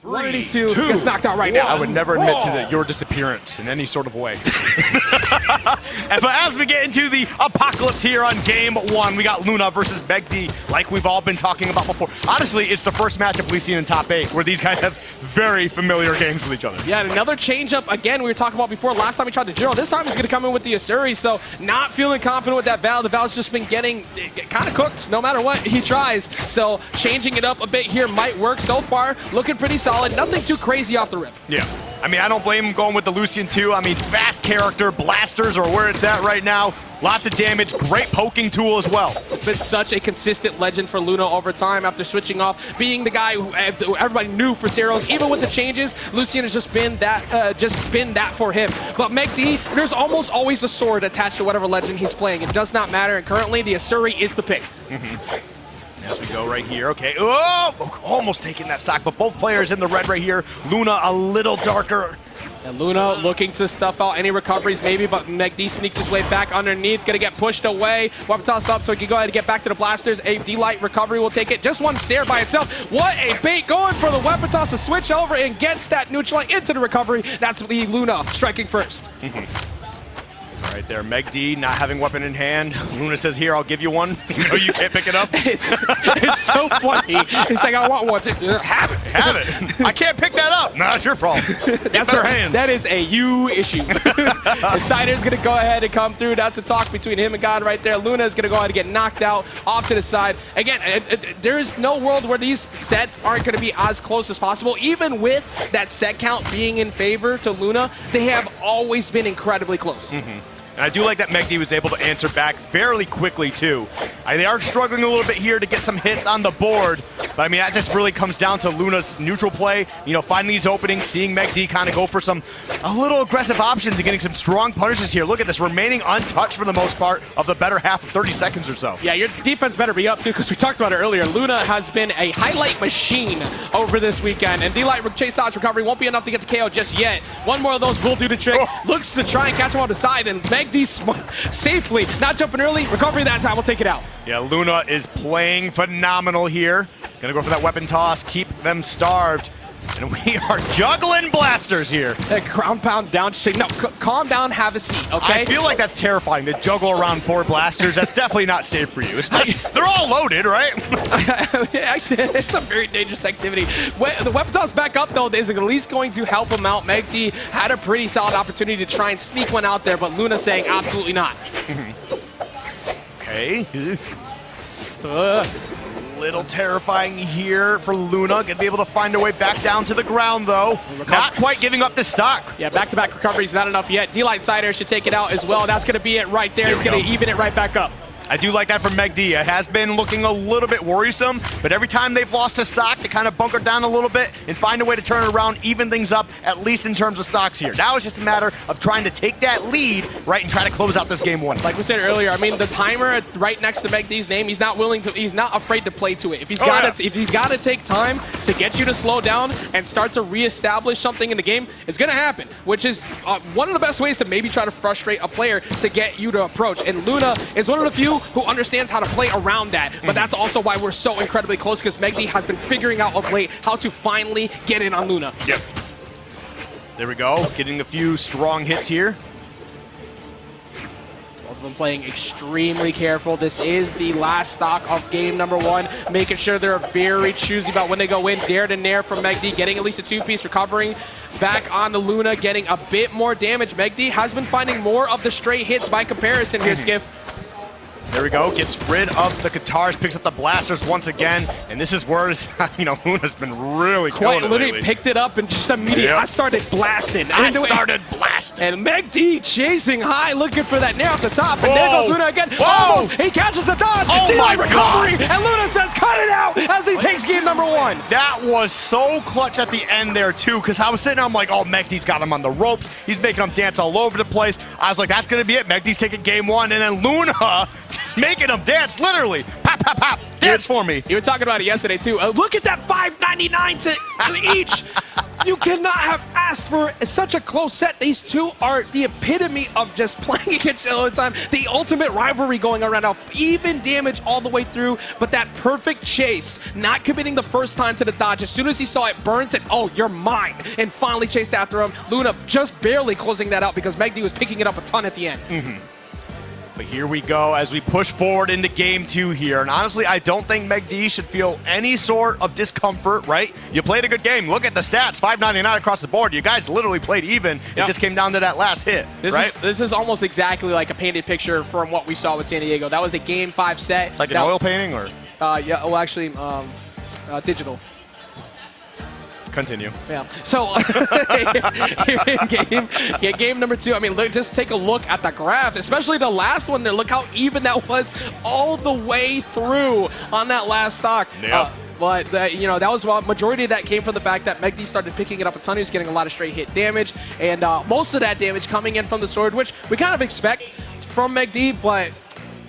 One of these two gets knocked out right now. I would never admit to your disappearance in any sort of way. But as we get into the apocalypse here on game one, we got Luna versus MegD, like we've all been talking about before. Honestly, it's the first matchup we've seen in top 8 where these guys have very familiar games with each other. Yeah, and another change-up, again, we were talking about before. Last time he tried the Jiro, this time he's going to come in with the Asuri, so not feeling confident with that Val. The Val's just been getting kind of cooked no matter what he tries, so changing it up a bit here might work. So far, looking pretty solid. Nothing too crazy off the rip. Yeah. I mean, I don't blame him going with the Lucian too. I mean, fast character, blasters are where it's at right now. Lots of damage, great poking tool as well. It's been such a consistent legend for Luna over time after switching off, being the guy who everybody knew for zeros. Even with the changes, Lucian has just been that for him. But MegD, there's almost always a sword attached to whatever legend he's playing. It does not matter, and currently the Asuri is the pick. As we go right here, okay, oh, almost taking that stock, but both players in the red right here. Luna a little darker. And Luna looking to stuff out any recoveries maybe, but MegD sneaks his way back underneath, gonna get pushed away. Weapon toss up so he can go ahead and get back to the blasters. A D-Light recovery will take it. Just one stare by itself. What a bait, going for the weapon toss to switch over and gets that neutral into the recovery. That's the Luna striking first. Right there, MegD not having weapon in hand. Luna says, here, I'll give you one. No, you can't pick it up. It's so funny. It's like, I want one. Have it. Have it. I can't pick that up. No, that's your problem. That's our hands. That is a you issue. Decider's going to go ahead and come through. That's a talk between him and God right there. Luna is going to go ahead and get knocked out off to the side. Again, there is no world where these sets aren't going to be as close as possible. Even with that set count being in favor to Luna, they have always been incredibly close. And I do like that MegD was able to answer back fairly quickly, too. They are struggling a little bit here to get some hits on the board, but I mean, that just really comes down to Luna's neutral play, you know, finding these openings, seeing MegD kind of go for a little aggressive options and getting some strong punishes here. Look at this, remaining untouched for the most part of the better half of 30 seconds or so. Yeah, your defense better be up, too, because we talked about it earlier. Luna has been a highlight machine over this weekend, and D-Light chase dodge recovery won't be enough to get the KO just yet. One more of those will do the trick. Looks to try and catch him on the side, and MegD safely, not jumping early, recovery that time, we'll take it out. Yeah, Luna is playing phenomenal here. Gonna go for that weapon toss, keep them starved. And we are juggling blasters here. Ground pound down, no, calm down, have a seat, okay? I feel like that's terrifying to juggle around 4 blasters. That's definitely not safe for you. They're all loaded, right? Actually, it's a very dangerous activity. The weapon toss back up, though, is at least going to help him out. MegD had a pretty solid opportunity to try and sneak one out there, but Luna saying absolutely not. Okay. Little terrifying here for Luna. Gonna be able to find her way back down to the ground, though. Not quite giving up the stock. Yeah, back-to-back recoveries, not enough yet. D-Light Cider should take it out as well. That's gonna be it right there. He's gonna even it right back up. I do like that from MegD. It has been looking a little bit worrisome, but every time they've lost a stock, they kind of bunker down a little bit and find a way to turn it around, even things up, at least in terms of stocks here. Now it's just a matter of trying to take that lead, right, and try to close out this game one. Like we said earlier, I mean, the timer right next to MegD's name, he's not afraid to play to it. If he's got to take time to get you to slow down and start to reestablish something in the game, it's going to happen, which is one of the best ways to maybe try to frustrate a player to get you to approach. And Luna is one of the few who understands how to play around that, but that's also why we're so incredibly close, because MegD has been figuring out of late how to finally get in on Luna. Yep. There we go, getting a few strong hits here. Both of them playing extremely careful. This is the last stock of game number one, making sure they're very choosy about when they go in. Dare to nair from MegD, getting at least a 2-piece, recovering back on the Luna, getting a bit more damage. MegD has been finding more of the straight hits by comparison here, Skiff. There we go, gets rid of the guitars, picks up the blasters once again, and this is where, you know, Luna's been really killing it literally lately. Picked it up and just immediately, I started blasting. And MegD chasing high, looking for that nair off the top, and there goes Luna again. Whoa! Almost, he catches the dodge, my recovery, and Luna says, cut it out, as he takes game number one. That was so clutch at the end there, too, because I was sitting there, I'm like, oh, MegD's got him on the ropes. He's making him dance all over the place. I was like, that's going to be it. MegD's taking game one, and then Luna just making him dance, literally. Pop, pop, pop. Dance for me. You were talking about it yesterday, too. Look at that $5.99 to each. You cannot have asked for such a close set. These two are the epitome of just playing against each other all the time. The ultimate rivalry going around now. Even damage all the way through, but that perfect chase, not committing the first time to the dodge. As soon as he saw it, burns it, oh, you're mine, and finally chased after him. Luna just barely closing that out because MegD was picking it up a ton at the end. But here we go as we push forward into game 2 here. And honestly, I don't think MegD should feel any sort of discomfort, right? You played a good game. Look at the stats, 599 across the board. You guys literally played even. It just came down to that last hit, right? This is almost exactly like a painted picture from what we saw with San Diego. That was a game 5 set. Like an oil painting, or? Yeah, well, actually, digital. Continue. Yeah. So here in game number 2, I mean, just take a look at the graph, especially the last one there. Look how even that was all the way through on that last stock. Yeah. But, you know, that was majority of that came from the fact that MegD started picking it up a ton. He was getting a lot of straight hit damage, and most of that damage coming in from the sword, which we kind of expect from MegD, but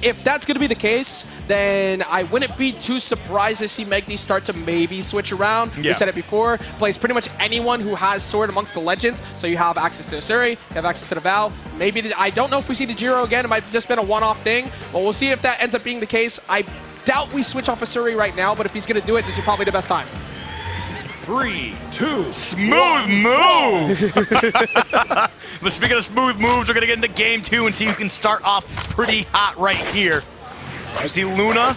if that's going to be the case, then I wouldn't be too surprised to see MegD start to maybe switch around. Yeah. We said it before, plays pretty much anyone who has sword amongst the legends. So you have access to Asuri, you have access to the Val. Maybe, I don't know if we see the Jiro again. It might have just been a one-off thing, but we'll see if that ends up being the case. I doubt we switch off Asuri right now, but if he's going to do it, this is probably the best time. 3, 2, Smooth move! But speaking of smooth moves, we're going to get into game 2 and see who can start off pretty hot right here. You see Luna,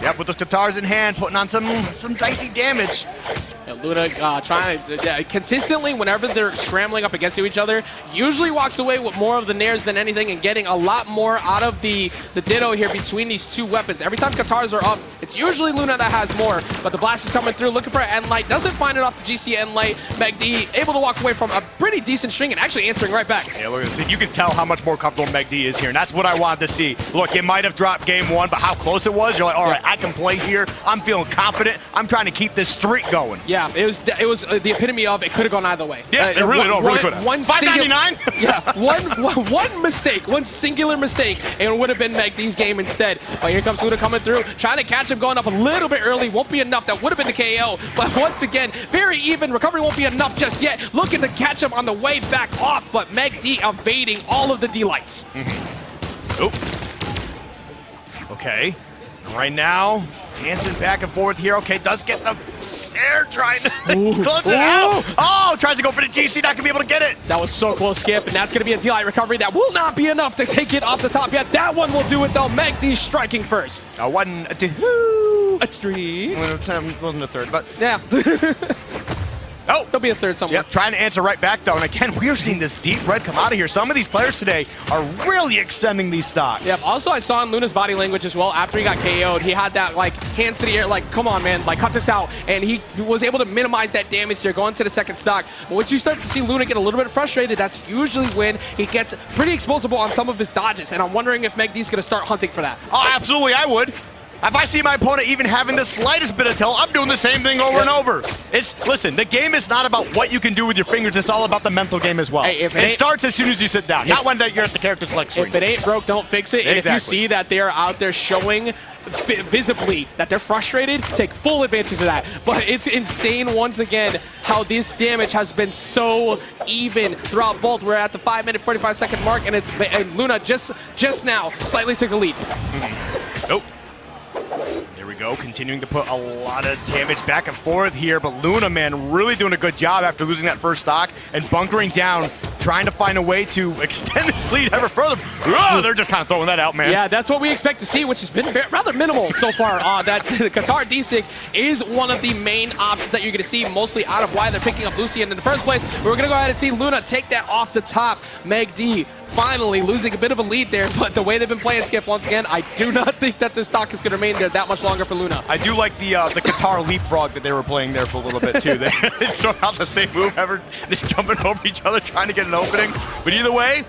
yep, with those Katars in hand, putting on some dicey damage. And Luna trying to consistently, whenever they're scrambling up against each other, usually walks away with more of the nairs than anything and getting a lot more out of the ditto here between these two weapons. Every time Katars are up, it's usually Luna that has more, but the blast is coming through, looking for an end light, doesn't find it off the GC end light. MegD able to walk away from a pretty decent string and actually answering right back. Yeah, look at this. You can tell how much more comfortable MegD is here, and that's what I wanted to see. Look, it might have dropped game 1, but how close it was, you're like, all right, I can play here. I'm feeling confident. I'm trying to keep this streak going. Yeah, it was the epitome of it could have gone either way. Yeah, it really could have. $5.99? Yeah, one mistake, one singular mistake, and it would have been MegD's game instead. But here comes Luna coming through, trying to catch him, going up a little bit early. Won't be enough. That would have been the KO. But once again, very even. Recovery won't be enough just yet. Looking to catch him on the way back off, but MegD evading all of the delights. Oh. Okay. Right now, dancing back and forth here. Okay, does get the air, trying to close it out. Oh, tries to go for the GC, not gonna be able to get it. That was so close, Skip, and that's gonna be a delight recovery. That will not be enough to take it off the top yet. That one will do it though. MegD striking first. One, a two. A three. Wasn't a third, but yeah. Oh, there'll be a third somewhere. Yep, trying to answer right back though. And again, we are seeing this deep red come out of here. Some of these players today are really extending these stocks. Yep. Also, I saw in Luna's body language as well. After he got KO'd, he had that like hands to the air, like, come on, man, like cut this out. And he was able to minimize that damage there, going to the second stock. But once you start to see Luna get a little bit frustrated, that's usually when he gets pretty explosive on some of his dodges. And I'm wondering if MegD's going to start hunting for that. Oh, absolutely, I would. If I see my opponent even having the slightest bit of tell, I'm doing the same thing over and over. Listen, the game is not about what you can do with your fingers, it's all about the mental game as well. Hey, it starts as soon as you sit down, not when you're at the character select screen. If it ain't broke, don't fix it. And if you see that they're out there showing visibly that they're frustrated, take full advantage of that. But it's insane once again how this damage has been so even throughout both. We're at the 5-minute 45-second mark, and Luna just now slightly took a lead. Nope. There we go, continuing to put a lot of damage back and forth here, but Luna, man, really doing a good job after losing that first stock and bunkering down, trying to find a way to extend this lead ever further. They're just kind of throwing that out, man. Yeah, that's what we expect to see, which has been rather minimal so far. That Qatar D-Sig is one of the main options that you're going to see, mostly out of why they're picking up Lucian in the first place. We're going to go ahead and see Luna take that off the top. MegD finally losing a bit of a lead there, but the way they've been playing Skiff once again, I do not think that this stock is going to remain there that much longer for Luna. I do like the Qatar leapfrog that they were playing there for a little bit too. They throw out the same move ever, just jumping over each other trying to get an opening. But either way,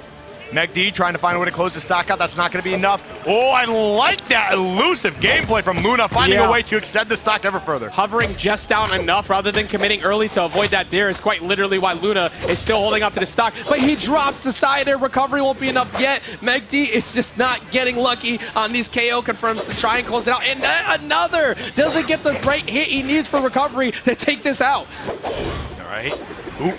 MegD trying to find a way to close the stock out. That's not going to be enough. Oh, I like that elusive gameplay from Luna, finding a way to extend the stock ever further. Hovering just down enough rather than committing early to avoid that dare is quite literally why Luna is still holding on to the stock. But he drops the side air. Recovery won't be enough yet. MegD is just not getting lucky on these KO confirms to try and close it out. And another doesn't get the right hit he needs for recovery to take this out. All right. Ooh.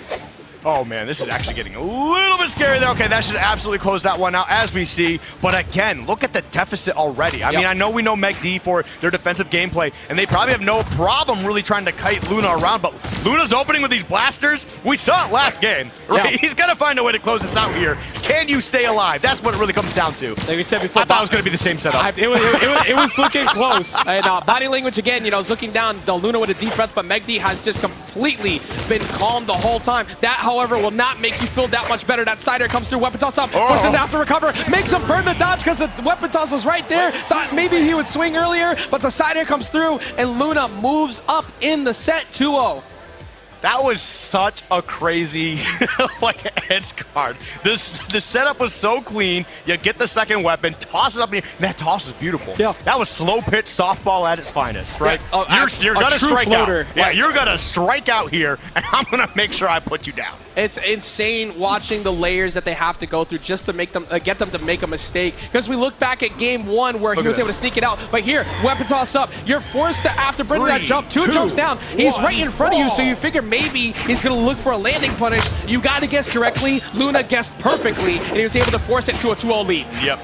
Oh man, this is actually getting a little bit scary there. Okay, that should absolutely close that one out as we see. But again, look at the deficit already. I mean, I know we know MegD for their defensive gameplay, and they probably have no problem really trying to kite Luna around, but Luna's opening with these blasters. We saw it last game, right? Yeah. He's gonna find a way to close this out here. Can you stay alive? That's what it really comes down to. Like we said before, I thought it was gonna be the same setup. It was looking close. And body language again, you know, is looking down. The Luna with a deep breath, but MegD has just completely been calm the whole time. That, however, will not make you feel that much better. That side air comes through, weapon toss up, forces him to have to recover, makes him burn the dodge because the weapon toss was right there. Thought maybe he would swing earlier, but the side air comes through, and Luna moves up in the set 2-0. That was such a crazy like edge guard. The setup was so clean. You get the second weapon, toss it up in the air. That toss was beautiful. Yeah. That was slow pitch softball at its finest, right? Yeah. You're gonna strike out. Yeah, you're gonna strike out here, and I'm gonna make sure I put you down. It's insane watching the layers that they have to go through just to make them get them to make a mistake. Because we look back at game 1 where he was able to sneak it out, but here, weapon toss up. You're forced to, after bringing that jump, two jumps down. He's right in front of you, so you figure maybe he's gonna look for a landing punish. You gotta guess correctly. Luna guessed perfectly, and he was able to force it to a 2-0 lead. Yep.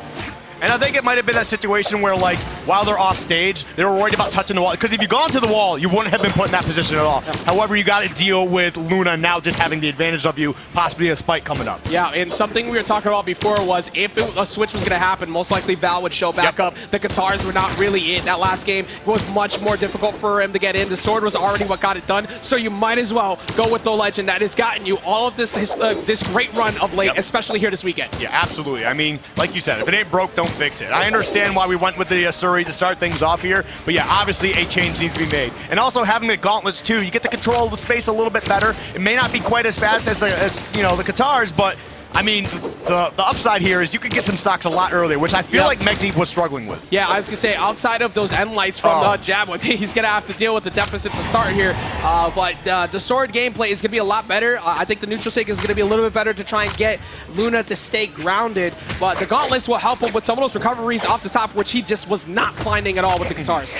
And I think it might have been that situation where, like, while they're off stage, they were worried about touching the wall. Because if you gone to the wall, you wouldn't have been put in that position at all. However, you got to deal with Luna now just having the advantage of you, possibly a spike coming up. Yeah, and something we were talking about before was if a switch was going to happen, most likely Val would show back up. The guitars were not really in. That last game was much more difficult for him to get in. The sword was already what got it done, so you might as well go with the legend that has gotten you all of this this great run of late, especially here this weekend. Yeah, absolutely. I mean, like you said, if it ain't broke, don't fix it. I understand why we went with the Suri to start things off here, but yeah, obviously a change needs to be made. And also having the gauntlets too, you get to control the space a little bit better. It may not be quite as fast as you know, the Katars, but I mean, the upside here is you can get some stocks a lot earlier, which I feel like MegD was struggling with. Yeah, I was going to say, outside of those end lights from Jab, he's going to have to deal with the deficit to start here. But the sword gameplay is going to be a lot better. I think the neutral sig is going to be a little bit better to try and get Luna to stay grounded. But the gauntlets will help him with some of those recoveries off the top, which he just was not finding at all with the guitars.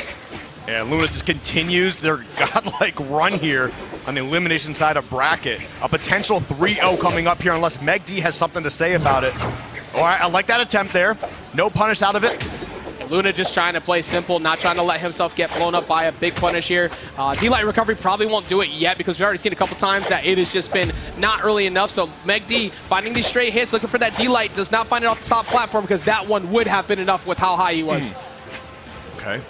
Yeah, Luna just continues their godlike run here on the elimination side of bracket. A potential 3-0 coming up here unless MegD has something to say about it. All right, I like that attempt there. No punish out of it. Luna just trying to play simple, not trying to let himself get blown up by a big punish here. D-Light recovery probably won't do it yet because we've already seen a couple times that it has just been not early enough. So MegD finding these straight hits, looking for that D-Light, does not find it off the top platform because that one would have been enough with how high he was. Okay.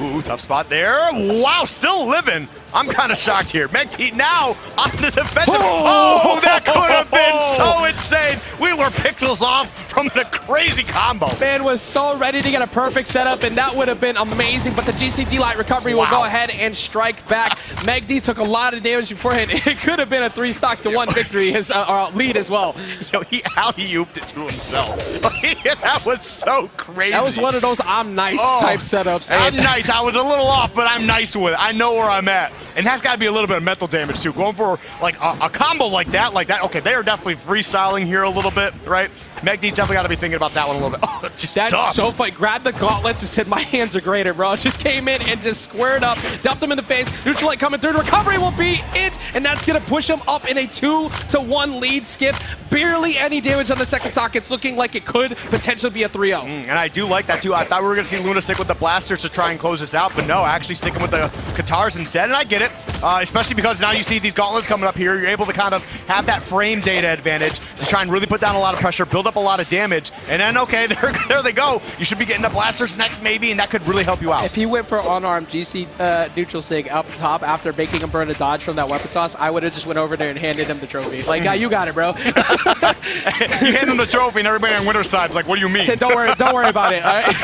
Ooh, tough spot there. Wow, still living. I'm kind of shocked here. MegD now on the defensive. Oh, that could have been so insane. We were pixels off from the crazy combo. Man was so ready to get a perfect setup, and that would have been amazing, but the GCD Light recovery will go ahead and strike back. MegD took a lot of damage beforehand. It could have been a 3-stock to 1 victory, his lead as well. Yo, he alley-ooped it to himself. That was so crazy. That was one of those I'm nice type setups. I'm nice. I was a little off, but I'm nice with it. I know where I'm at. And that's got to be a little bit of mental damage too. Going for like a combo like that. Okay, they are definitely freestyling here a little bit, right? MegD's definitely got to be thinking about that one a little bit. Oh, that's so funny. Grabbed the gauntlets and said, my hands are greater, bro. Just came in and just squared up, dumped him in the face. Neutral light coming through. The recovery will be it, and that's going to push him up in a 2-1 lead. Skip. Barely any damage on the second stock. It's looking like it could potentially be a 3-0. And I do like that too. I thought we were going to see Luna stick with the blasters to try and close this out, but no, actually sticking with the Katars instead, and I get it. Especially because now you see these gauntlets coming up here. You're able to kind of have that frame data advantage to try and really put down a lot of pressure, build up a lot of damage, and then, okay, there they go. You should be getting the blasters next maybe, and that could really help you out. If he went for unarmed GC neutral sig up top after making him burn a dodge from that weapon toss, I would have just went over there and handed him the trophy. Like, yeah, you got it, bro. You hand him the trophy, and everybody on winner's side's like, what do you mean? Don't worry about it, all right?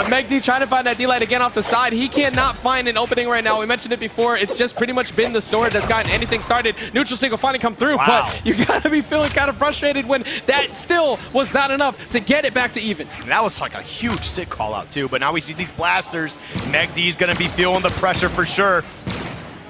MegD trying to find that D-Light again off the side. He cannot find an opening right now. We mentioned it before. It's just pretty much been the sword that's gotten anything started. Neutral sig will finally come through, but you gotta be feeling kind of frustrated when that still was not enough to get it back to even. And that was like a huge sick call out too, but now we see these blasters. MegD's gonna be feeling the pressure for sure.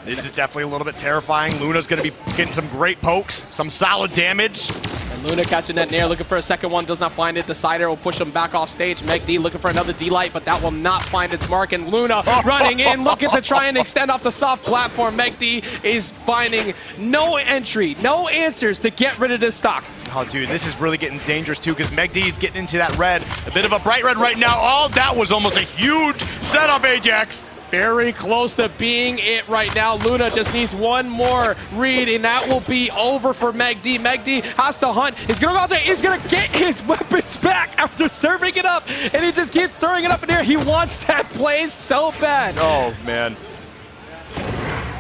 This is definitely a little bit terrifying. Luna's gonna be getting some great pokes, some solid damage. And Luna catching that nair, looking for a second one, does not find it. Decider will push him back off stage. MegD looking for another D-Light, but that will not find its mark. And Luna running in, looking to try and extend off the soft platform. MegD is finding no entry, no answers to get rid of this stock. Oh, dude, this is really getting dangerous, too, because MegD's getting into that red. A bit of a bright red right now. Oh, that was almost a huge setup, Ajax. Very close to being it right now. Luna just needs one more read, and that will be over for MegD. MegD has to hunt. He's going to go out there. He's going to get his weapons back after serving it up, and he just keeps throwing it up in the air. He wants that play so bad. Oh, man.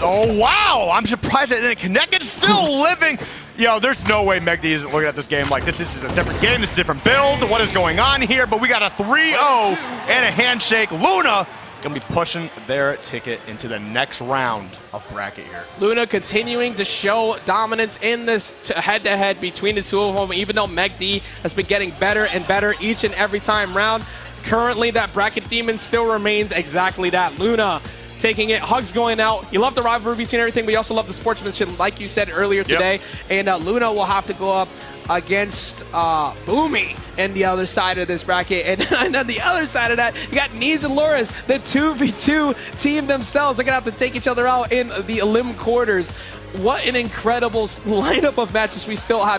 Oh, wow. I'm surprised it didn't connect. It's still living. Yo, there's no way MegD isn't looking at this game like this is a different game. This is a different build. What is going on here? But we got a 3-0 and a handshake. Luna gonna be pushing their ticket into the next round of bracket here. Luna continuing to show dominance in this head-to-head between the two of them, even though MegD has been getting better and better each and every time round. Currently, that bracket demon still remains exactly that. Luna taking it, Hugs going out. You love the rivalry between everything, but you also love the sportsmanship, like you said earlier today. Yep. And Luna will have to go up against Boomy and the other side of this bracket. And on the other side of that, you got Nees and Loris, the 2v2 team themselves. They're going to have to take each other out in the elim quarters. What an incredible lineup of matches we still have.